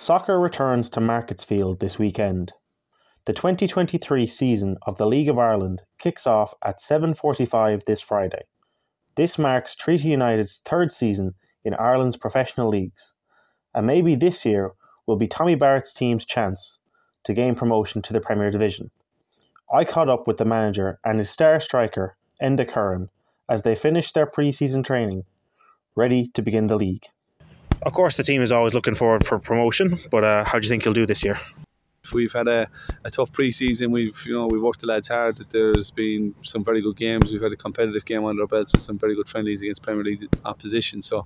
Soccer returns to Marketsfield this weekend. The 2023 season of the League of Ireland kicks off at 7:45 this Friday. This marks Treaty United's third season in Ireland's professional leagues, and maybe this year will be Tommy Barrett's team's chance to gain promotion to the Premier Division. I caught up with the manager and his star striker, Enda Curran, as they finished their pre-season training, ready to begin the league. Of course, the team is always looking forward for promotion, but how do you think you'll do this year? We've had a tough pre-season. We've worked the lads hard. There's been some very good games. We've had a competitive game under our belts and some very good friendlies against Premier League opposition. So,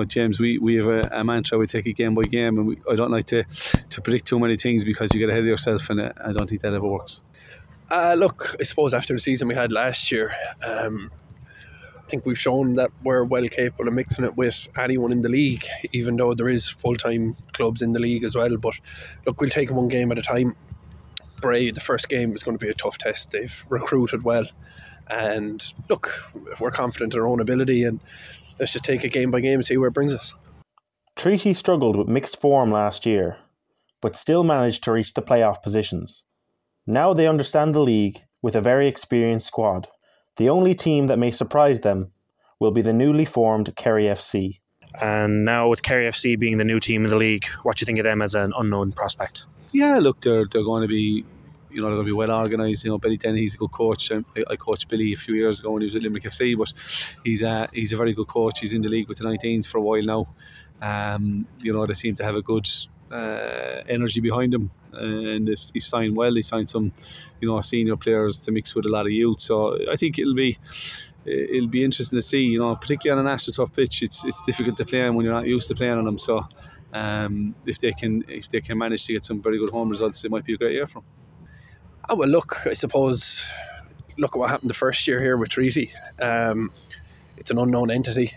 James, we have a mantra. We take it game by game, and I don't like to predict too many things because you get ahead of yourself, and I don't think that ever works. Look, I suppose after the season we had last year, I think we've shown that we're well capable of mixing it with anyone in the league, even though there is full-time clubs in the league as well. But look, we'll take one game at a time. Bray, the first game is going to be a tough test. They've recruited well, and look, we're confident in our own ability, and let's just take it game by game and see where it brings us. Treaty struggled with mixed form last year, but still managed to reach the playoff positions. Now they understand the league with a very experienced squad. The only team that may surprise them will be the newly formed Kerry FC. And now with Kerry FC being the new team in the league, what do you think of them as an unknown prospect? Yeah, look, they're going to be, they're going to be well organised. Billy Denny, he's a good coach. I coached Billy a few years ago when he was at Limerick FC, but he's a very good coach. He's in the league with the 19s for a while now. They seem to have a good energy behind them, and if he signed well, he signed some senior players to mix with a lot of youth. So I think it'll be interesting to see, particularly on a national tough pitch. It's difficult to play on when you're not used to playing on them. So if they can manage to get some very good home results, it might be a great year for them. Oh, well, look, I suppose look at what happened the first year here with Treaty. It's an unknown entity.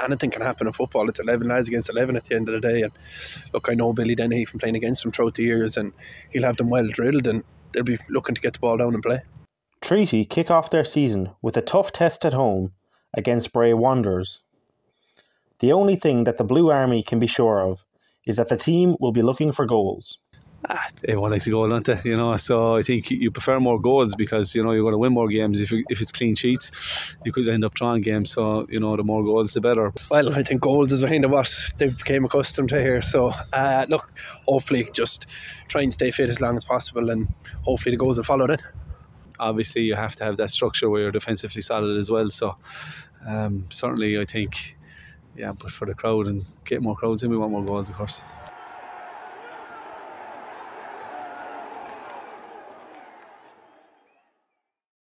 Anything can happen in football. It's 11 lads against 11 at the end of the day. And look, I know Billy Dennehy from playing against them throughout the years, and he'll have them well drilled, and they'll be looking to get the ball down and play. Treaty kick off their season with a tough test at home against Bray Wanderers. The only thing that the Blue Army can be sure of is that the team will be looking for goals. Everyone likes a goal, don't they? So I think you prefer more goals because you're going to win more games. If it's clean sheets, you could end up drawing games. So the more goals, the better. Well, I think goals is kind of what they've become accustomed to here. So look, hopefully just try and stay fit as long as possible, and hopefully the goals will follow then. Obviously, you have to have that structure where you're defensively solid as well. So certainly, I think, but for the crowd and get more crowds in, we want more goals, of course.